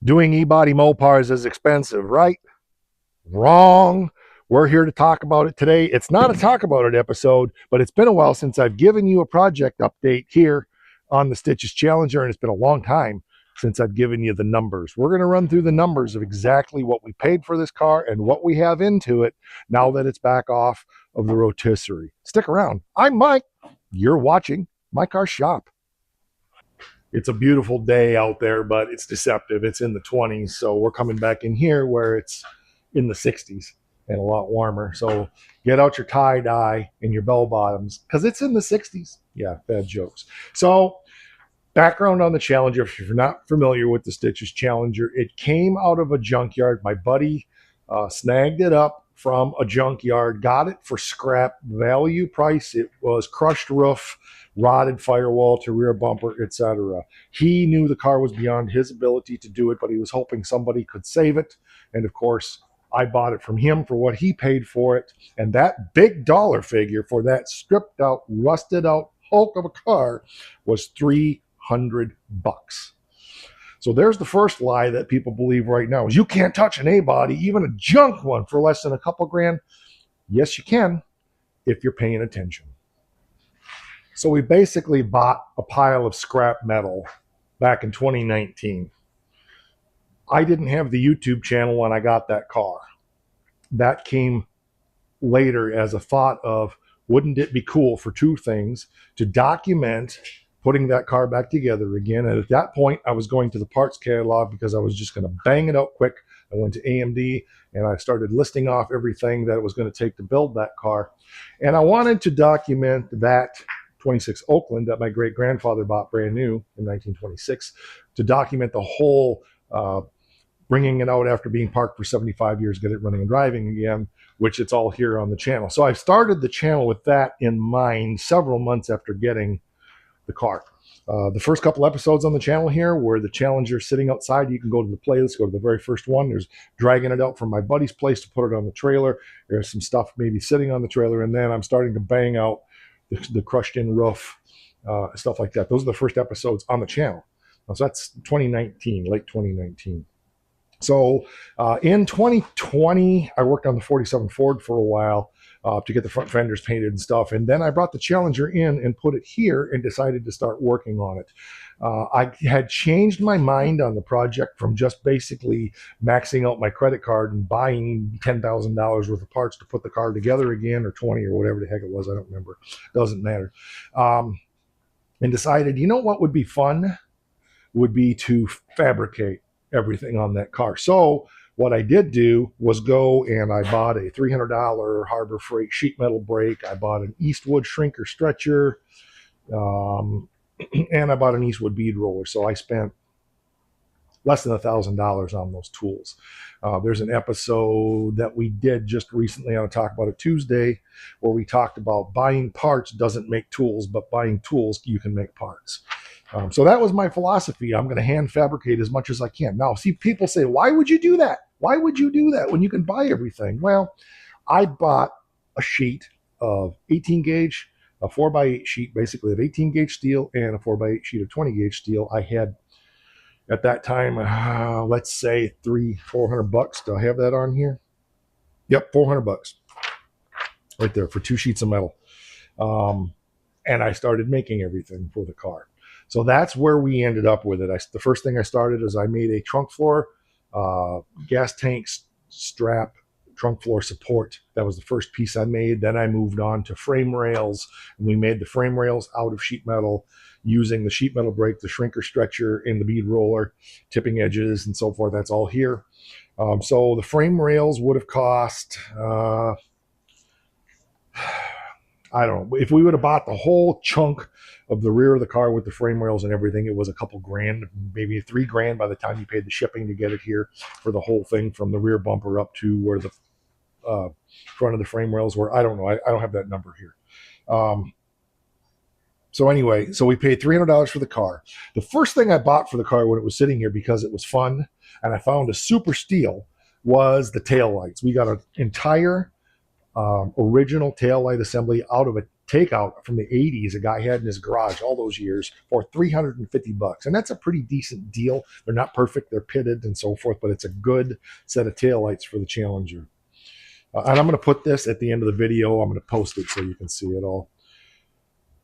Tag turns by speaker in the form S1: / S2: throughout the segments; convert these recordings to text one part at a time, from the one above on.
S1: Doing E-body Mopars is expensive, right? Wrong. We're here to talk about it today. It's not a talk about it episode, but it's been a while since I've given you a project update here on the Stitches Challenger, and it's been a long time since I've given you the numbers. We're going to run through the numbers of exactly what we paid for this car and what we have into it now that it's back off of the rotisserie. Stick around. I'm Mike. You're watching My Car Shop. It's a beautiful day out there, but it's deceptive. It's in the 20s, so we're coming back in here where it's in the 60s and a lot warmer. So get out your tie dye and your bell bottoms because it's in the 60s. Yeah, bad jokes. So background on the Challenger, if you're not familiar with the Stitches Challenger, it came out of a junkyard. My buddy snagged it up from a junkyard, got it for scrap value price. It was crushed roof, rotted firewall to rear bumper, etc. He knew the car was beyond his ability to do it, but he was hoping somebody could save it. And of course, I bought it from him for what he paid for it. And that big dollar figure for that stripped out, rusted out hulk of a car was $300. So there's the first lie that people believe right now is you can't touch an A-body, even a junk one, for less than a couple grand. Yes, you can if you're paying attention. So we basically bought a pile of scrap metal back in 2019. I didn't have the YouTube channel when I got that car. That came later as a thought of wouldn't it be cool for two things to document putting that car back together again. And at that point, I was going to the parts catalog because I was just going to bang it out quick. I went to AMD and I started listing off everything that it was going to take to build that car. And I wanted to document that 26 Oakland that my great grandfather bought brand new in 1926 to document the whole bringing it out after being parked for 75 years, get it running and driving again, which it's all here on the channel. So I started the channel with that in mind several months after getting the car. The first couple episodes on the channel here were the Challenger sitting outside. You can go to the playlist, go to the very first one. There's dragging it out from my buddy's place to put it on the trailer. There's some stuff maybe sitting on the trailer, and then I'm starting to bang out the crushed in roof, stuff like that. Those are the first episodes on the channel. So that's 2019, late 2019. So in 2020, I worked on the 47 Ford for a while to get the front fenders painted and stuff. And then I brought the Challenger in and put it here and decided to start working on it. I had changed my mind on the project from just basically maxing out my credit card and buying $10,000 worth of parts to put the car together again, or 20 or whatever the heck it was. I don't remember. Doesn't matter. And decided, you know what would be fun? Would be to fabricate everything on that car. So what I did do was go and I bought a $300 Harbor Freight sheet metal brake. I bought an Eastwood shrinker stretcher, and I bought an Eastwood bead roller. So I spent less than $1,000 on those tools. There's an episode that we did just recently on a Talk About It Tuesday where we talked about buying parts doesn't make tools, but buying tools, you can make parts. So that was my philosophy. I'm going to hand fabricate as much as I can. Now, see, people say, why would you do that? Why would you do that when you can buy everything? Well, I bought a sheet of 18 gauge, a 4x8 sheet, basically of 18 gauge steel, and a 4x8 sheet of 20 gauge steel. I had at that time, let's say $400. Do I have that on here? Yep, $400 right there for two sheets of metal. And I started making everything for the car. So that's where we ended up with it. The first thing I started is I made a trunk floor, gas tank strap, trunk floor support. That was the first piece I made. Then I moved on to frame rails, and we made the frame rails out of sheet metal using the sheet metal brake, the shrinker stretcher, and the bead roller, tipping edges, and so forth. That's all here. So the frame rails would have cost I don't know. If we would have bought the whole chunk of the rear of the car with the frame rails and everything, it was a couple grand, maybe $3,000 by the time you paid the shipping to get it here for the whole thing from the rear bumper up to where the front of the frame rails were. I don't know. I don't have that number here. So anyway, so we paid $300 for the car. The first thing I bought for the car when it was sitting here because it was fun and I found a super steal was the tail lights. We got an entire original tail light assembly out of a takeout from the 80s a guy had in his garage all those years for $350. And that's a pretty decent deal. They're not perfect, they're pitted and so forth, but it's a good set of taillights for the Challenger. And I'm going to put this at the end of the video. I'm going to post it so you can see it all.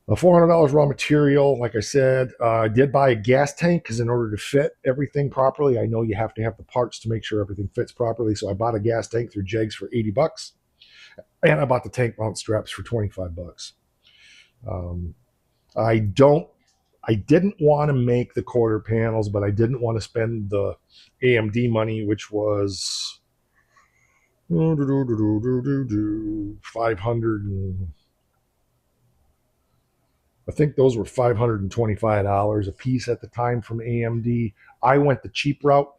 S1: $400 raw material. Like I said, I did buy a gas tank because in order to fit everything properly, I know you have to have the parts to make sure everything fits properly. So I bought a gas tank through Jegs for $80. And I bought the tank mount straps for $25. I didn't want to make the quarter panels, but I didn't want to spend the AMD money, which was 500 and I think those were $525 a piece at the time from AMD. I went the cheap route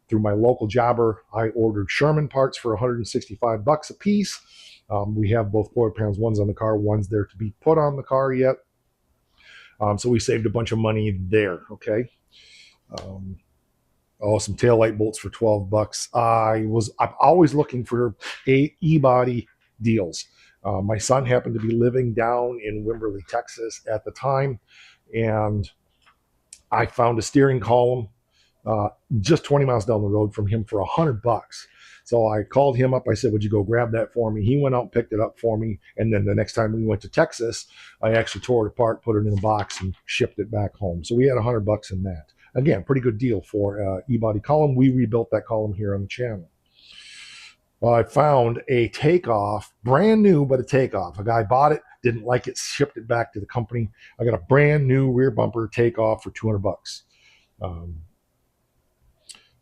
S1: through my local jobber. I ordered Sherman parts for $165 a piece. We have both quarter panels. One's on the car, one's there to be put on the car yet. So we saved a bunch of money there. Okay. Some taillight bolts for $12. I'm always looking for E-body deals. My son happened to be living down in Wimberley, Texas at the time, and I found a steering column just 20 miles down the road from him for $100. So I called him up. I said, would you go grab that for me? He went out and picked it up for me. And then the next time we went to Texas, I actually tore it apart, put it in a box, and shipped it back home. So we had $100 in that. Again, pretty good deal for E-body column. We rebuilt that column here on the channel. Well, I found a takeoff, brand new, but a takeoff. A guy bought it, didn't like it, shipped it back to the company. I got a brand new rear bumper takeoff for $200.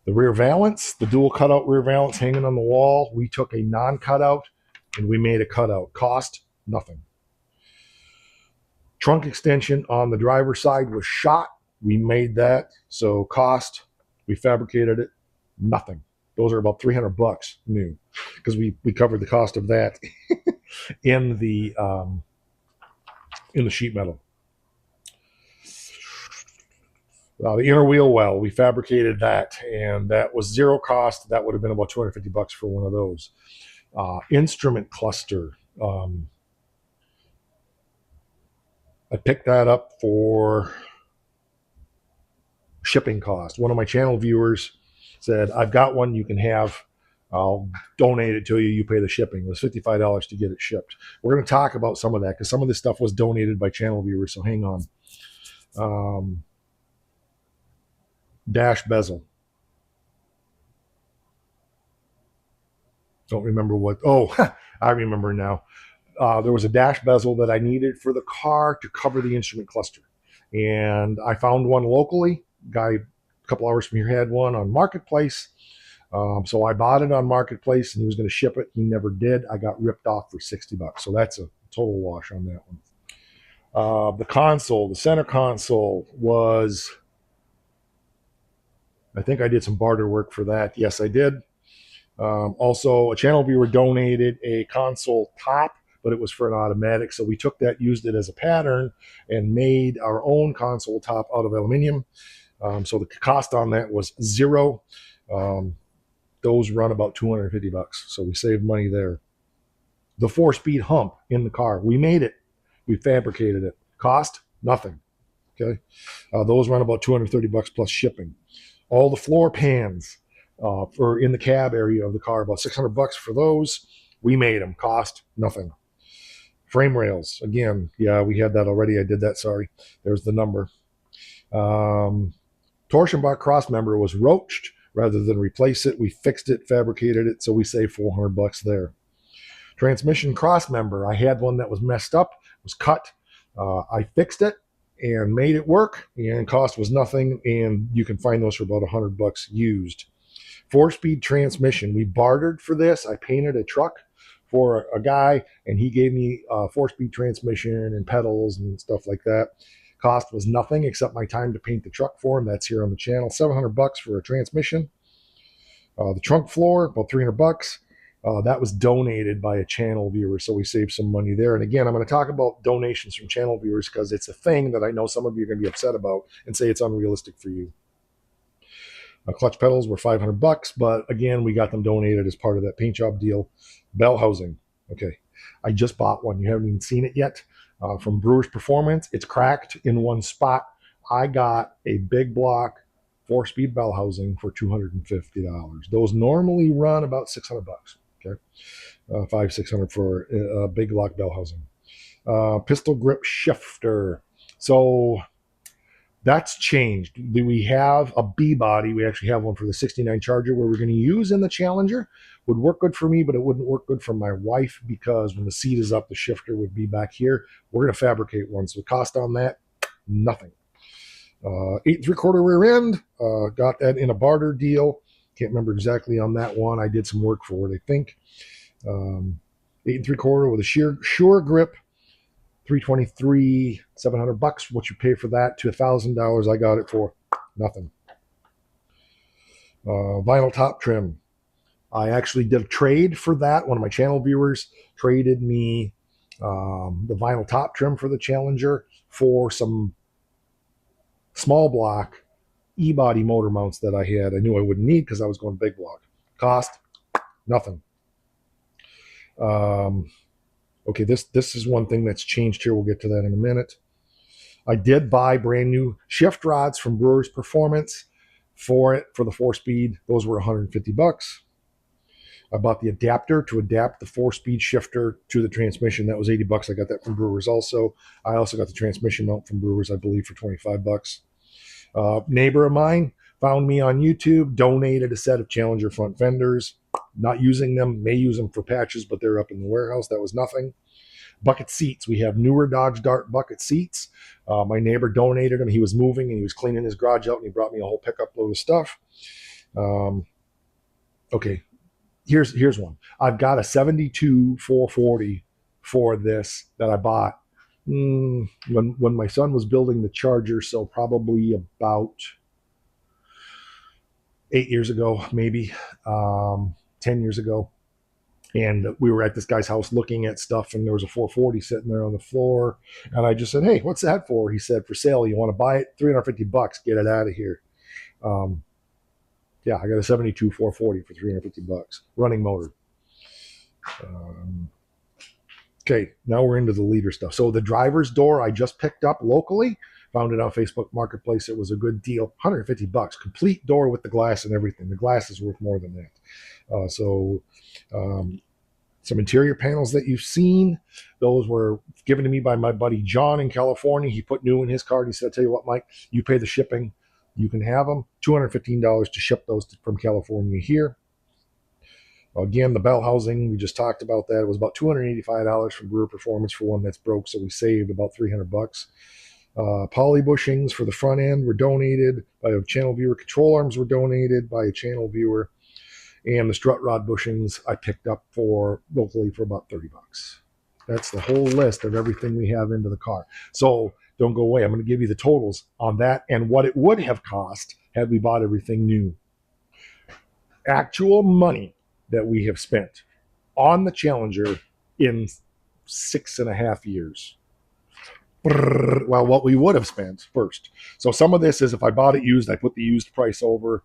S1: The rear valance, the dual cutout rear valance hanging on the wall, we took a non-cutout and we made a cutout. Cost, nothing. Trunk extension on the driver's side was shot. We made that. So cost, we fabricated it, nothing. Those are about $300 new because we covered the cost of that in the sheet metal. The inner wheel well, we fabricated that, and that was zero cost. That would have been about $250 for one of those. Instrument cluster. I picked that up for shipping cost. One of my channel viewers said, I've got one you can have. I'll donate it to you. You pay the shipping. It was $55 to get it shipped. We're going to talk about some of that because some of this stuff was donated by channel viewers, so hang on. Dash bezel. Don't remember what. Oh, I remember now. There was a dash bezel that I needed for the car to cover the instrument cluster. And I found one locally. Guy a couple hours from here had one on Marketplace. So I bought it on Marketplace and he was going to ship it. He never did. I got ripped off for $60. So that's a total wash on that one. The console, the center console was, I think I did some barter work for that. Yes, I did. Also, a channel viewer donated a console top, but it was for an automatic. So we took that, used it as a pattern, and made our own console top out of aluminum. So the cost on that was zero. Those run about $250. So we saved money there. The 4-speed hump in the car, we made it. We fabricated it. Cost, nothing. Okay. Those run about $230 plus shipping. All the floor pans for in the cab area of the car, about $600 for those. We made them. Cost, nothing. Frame rails, again, yeah, we had that already. I did that, sorry. There's the number. Torsion bar cross member was roached rather than replace it. We fixed it, fabricated it, so we saved $400 there. Transmission cross member, I had one that was messed up, was cut. I fixed it and made it work, and cost was nothing, and you can find those for about $100 used. 4-speed transmission, we bartered for this. I painted a truck for a guy, and he gave me a 4-speed transmission and pedals and stuff like that. Cost was nothing except my time to paint the truck for him. That's here on the channel. $700 for a transmission. The trunk floor, about $300. That was donated by a channel viewer, so we saved some money there. And again, I'm going to talk about donations from channel viewers because it's a thing that I know some of you are going to be upset about and say it's unrealistic for you. Clutch pedals were $500, but again, we got them donated as part of that paint job deal. Bell housing. Okay. I just bought one. You haven't even seen it yet. from Brewers Performance. It's cracked in one spot. I got a big block 4-speed bell housing for $250. Those normally run about $600. Okay, 500-600 for a big block bell housing. Pistol grip shifter. So that's changed. We have a B body. We actually have one for the 69 Charger where we're going to use in the Challenger. Would work good for me, but it wouldn't work good for my wife because when the seat is up, the shifter would be back here. We're going to fabricate one. So the cost on that, nothing. 8 3/4 rear end. Got that in a barter deal. Can't remember exactly on that one. I did some work for it, I think. 8 3/4 with a Sure grip. $323, $700. What you pay for that to $1,000. I got it for nothing. Vinyl top trim. I actually did a trade for that. One of my channel viewers traded me the vinyl top trim for the Challenger for some small block E-body motor mounts that I had. I knew I wouldn't need because I was going big block. Cost nothing. Okay, this is one thing that's changed here. We'll get to that in a minute. I did buy brand new shift rods from Brewers Performance for it for the 4-speed. Those were $150. I bought the adapter to adapt the 4-speed shifter to the transmission. That was $80. I got that from Brewers also. I also got the transmission mount from Brewers, I believe, for $25. Neighbor of mine found me on YouTube, donated a set of Challenger front fenders. Not using them, may use them for patches, but they're up in the warehouse. That was nothing. Bucket seats. We have newer Dodge Dart bucket seats. My neighbor donated them. He was moving and he was cleaning his garage out and he brought me a whole pickup load of stuff. Okay, here's one. I've got a 72 440 for this that I bought when my son was building the Charger, so probably about 8 years ago, maybe 10 years ago. And we were at this guy's house looking at stuff, and there was a 440 sitting there on the floor. And I just said, "Hey, what's that for?" He said, "For sale. You want to buy it? $350. Get it out of here." Yeah, I got a 72 440 for $350, running motor. Okay, now we're into the leader stuff. So the driver's door I just picked up locally. Found it on Facebook Marketplace. It was a good deal, $150, complete door with the glass and everything. The glass is worth more than that. Some interior panels that you've seen, those were given to me by my buddy John in California. He put new in his card. He said, "I'll tell you what, Mike, you pay the shipping. You can have them. $215 to ship those from California here." Again, the bell housing, we just talked about that. It was about $285 from Brewer Performance for one that's broke, so we saved about $300. Poly bushings for the front end were donated by a channel viewer. Control arms were donated by a channel viewer. And the strut rod bushings I picked up for locally for about $30. That's the whole list of everything we have into the car. So don't go away. I'm going to give you the totals on that and what it would have cost had we bought everything new. Actual money that we have spent on the Challenger in 6.5 years. Well, what we would have spent first. So some of this is if I bought it used, I put the used price over.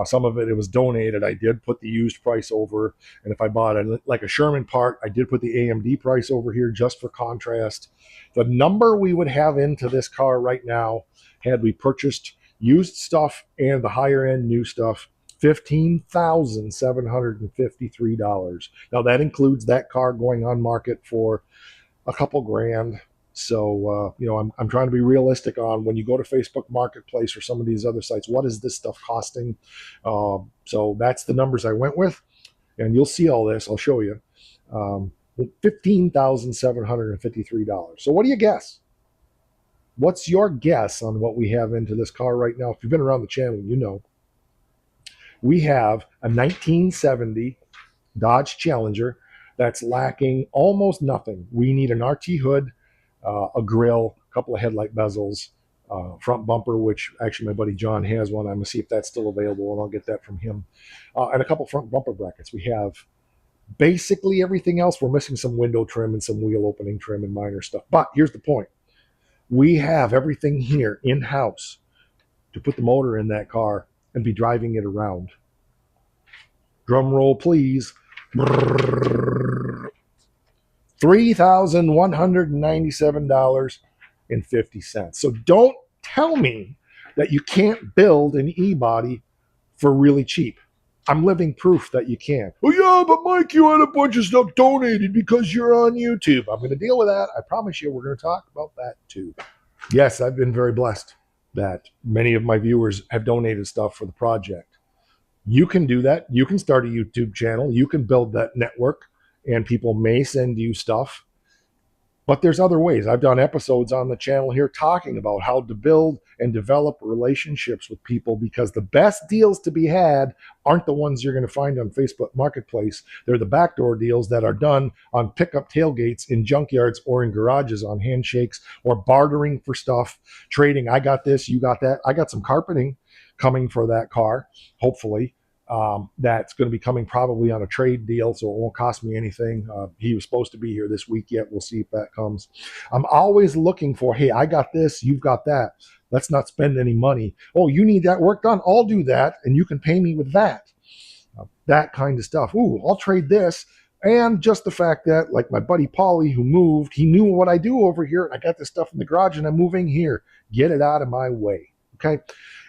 S1: Some of it was donated. I did put the used price over. And if I bought it like a Sherman part, I did put the AMD price over here just for contrast. The number we would have into this car right now, had we purchased used stuff and the higher end new stuff, $15,753. Now that includes that car going on market for a couple grand. So, I'm trying to be realistic on when you go to Facebook Marketplace or some of these other sites, what is this stuff costing? So that's the numbers I went with. And you'll see all this. I'll show you. $15,753. So what do you guess? What's your guess on what we have into this car right now? If you've been around the channel, you know. We have a 1970 Dodge Challenger that's lacking almost nothing. We need an RT hood, a grill, a couple of headlight bezels, front bumper, which actually my buddy John has one. I'm going to see if that's still available, and I'll get that from him. And a couple front bumper brackets. We have basically everything else. We're missing some window trim and some wheel opening trim and minor stuff. But here's the point. We have everything here in-house to put the motor in that car and be driving it around. Drum roll, please. $3,197.50. So don't tell me that you can't build an E-body for really cheap. I'm living proof that you can. Oh yeah, but Mike, you had a bunch of stuff donated because you're on YouTube. I'm going to deal with that. I promise you we're going to talk about that too. Yes, I've been very blessed that many of my viewers have donated stuff for the project. You can do that. You can start a YouTube channel. You can build that network, and people may send you stuff. But there's other ways. I've done episodes on the channel here talking about how to build and develop relationships with people, because the best deals to be had aren't the ones you're going to find on Facebook Marketplace. They're the backdoor deals that are done on pickup tailgates in junkyards or in garages on handshakes or bartering for stuff, trading. I got this, you got that. I got some carpeting coming for that car, hopefully. That's going to be coming probably on a trade deal, so it won't cost me anything. He was supposed to be here this week yet. We'll see if that comes. I'm always looking for, hey, I got this, you've got that. Let's not spend any money. Oh, you need that work done? I'll do that, and you can pay me with that. That kind of stuff. Ooh, I'll trade this. And just the fact that, like my buddy Paulie who moved, he knew what I do over here, and I got this stuff in the garage, and I'm moving here. Get it out of my way. Okay?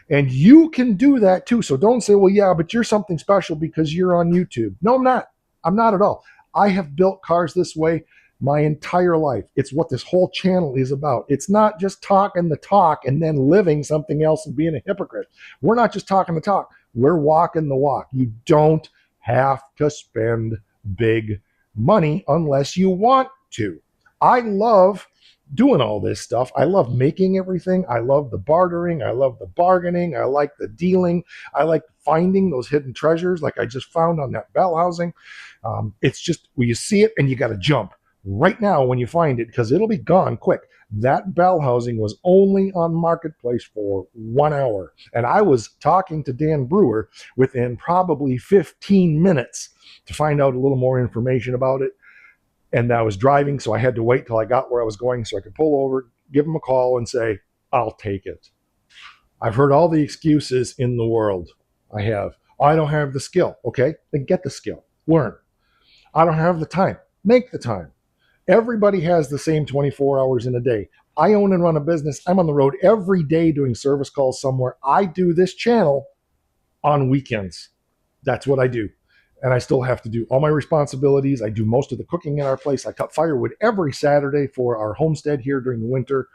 S1: And you can do that too. So don't say, well, yeah, but you're something special because you're on YouTube. No, I'm not. I'm not at all. I have built cars this way my entire life. It's what this whole channel is about. It's not just talking the talk and then living something else and being a hypocrite. We're not just talking the talk. We're walking the walk. You don't have to spend big money unless you want to. I love doing all this stuff. I love making everything. I love the bartering. I love the bargaining. I like the dealing. I like finding those hidden treasures like I just found on that bell housing. It's just, when you see it and you got to jump right now when you find it, because it'll be gone quick. That bell housing was only on Marketplace for 1 hour. And I was talking to Dan Brewer within probably 15 minutes to find out a little more information about it. And I was driving, so I had to wait till I got where I was going so I could pull over, give him a call, and say, I'll take it. I've heard all the excuses in the world. I have. I don't have the skill. Okay, then get the skill. Learn. I don't have the time. Make the time. Everybody has the same 24 hours in a day. I own and run a business. I'm on the road every day doing service calls somewhere. I do this channel on weekends. That's what I do. And I still have to do all my responsibilities. I do most of the cooking in our place. I cut firewood every Saturday for our homestead here during the winter.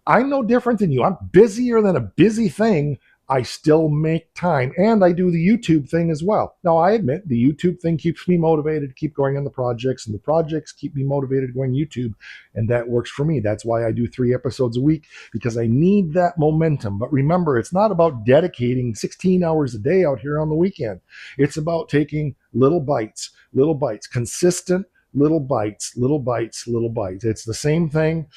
S1: I'm no different than you. I'm busier than a busy thing. I still make time, and I do the YouTube thing as well. Now, I admit the YouTube thing keeps me motivated to keep going on the projects, and the projects keep me motivated going YouTube, and that works for me. That's why I do 3 episodes a week, because I need that momentum. But remember, it's not about dedicating 16 hours a day out here on the weekend. It's about taking little bites, consistent little bites, little bites, little bites. It's the same thing.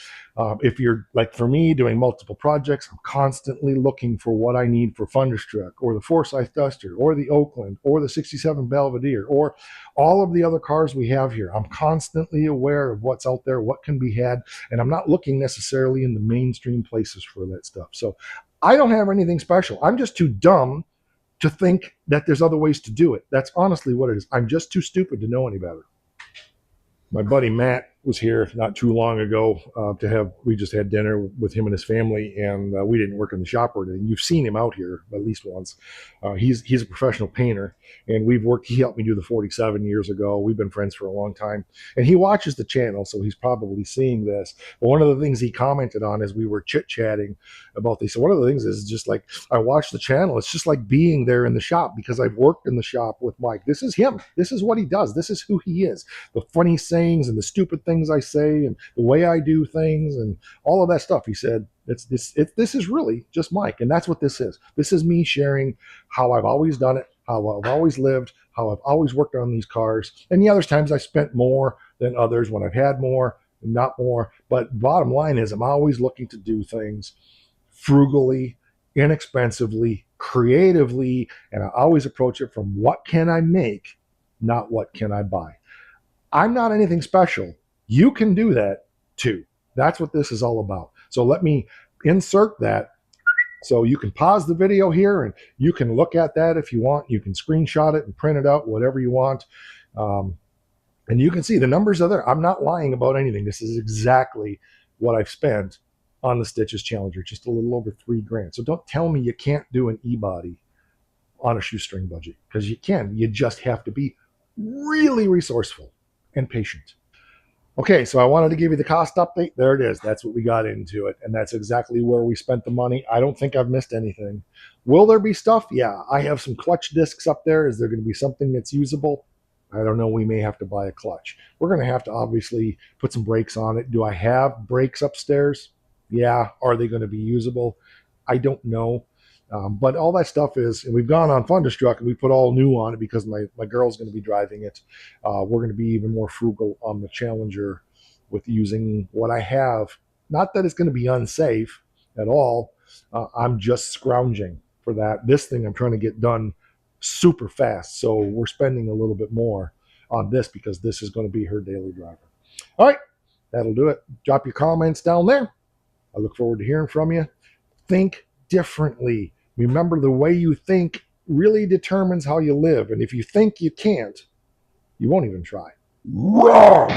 S1: If you're like for me doing multiple projects, I'm constantly looking for what I need for Thunderstruck or the Forsyth Duster or the Oakland or the 67 Belvedere or all of the other cars we have here. I'm constantly aware of what's out there, what can be had, and I'm not looking necessarily in the mainstream places for that stuff. So I don't have anything special. I'm just too dumb to think that there's other ways to do it. That's honestly what it is. I'm just too stupid to know any better. My buddy Matt was here not too long ago we just had dinner with him and his family, and we didn't work in the shop or anything. You've seen him out here at least once. He's a professional painter, and he helped me do the 47 years ago. We've been friends for a long time, and he watches the channel, so he's probably seeing this. But one of the things he commented on as we were chit-chatting about this, so one of the things is just like, I watch the channel, it's just like being there in the shop, because I've worked in the shop with Mike. This is him. This is what he does. This is who he is. The funny sayings and the stupid things I say and the way I do things and all of that stuff. He said, this is really just Mike. And that's what this is. This is me sharing how I've always done it, how I've always lived, how I've always worked on these cars. And yeah, there's times I spent more than others when I've had more and not more. But bottom line is, I'm always looking to do things frugally, inexpensively, creatively, and I always approach it from what can I make, not what can I buy. I'm not anything special. You can do that too. That's what this is all about. So let me insert that. So you can pause the video here and you can look at that if you want. You can screenshot it and print it out, whatever you want. And you can see the numbers are there. I'm not lying about anything. This is exactly what I've spent on the Stitches Challenger, just a little over $3,000. So don't tell me you can't do an e-body on a shoestring budget, because you can. You just have to be really resourceful and patient. Okay, so I wanted to give you the cost update. There it is. That's what we got into it. And that's exactly where we spent the money. I don't think I've missed anything. Will there be stuff? Yeah. I have some clutch discs up there. Is there going to be something that's usable? I don't know. We may have to buy a clutch. We're going to have to obviously put some brakes on it. Do I have brakes upstairs? Yeah. Are they going to be usable? I don't know. But all that stuff is, and we've gone on Thunderstruck and we put all new on it because my girl's going to be driving it. We're going to be even more frugal on the Challenger with using what I have. Not that it's going to be unsafe at all. I'm just scrounging for that. This thing I'm trying to get done super fast. So we're spending a little bit more on this because this is going to be her daily driver. All right, that'll do it. Drop your comments down there. I look forward to hearing from you. Think differently. Remember, the way you think really determines how you live. And if you think you can't, you won't even try. Wrong!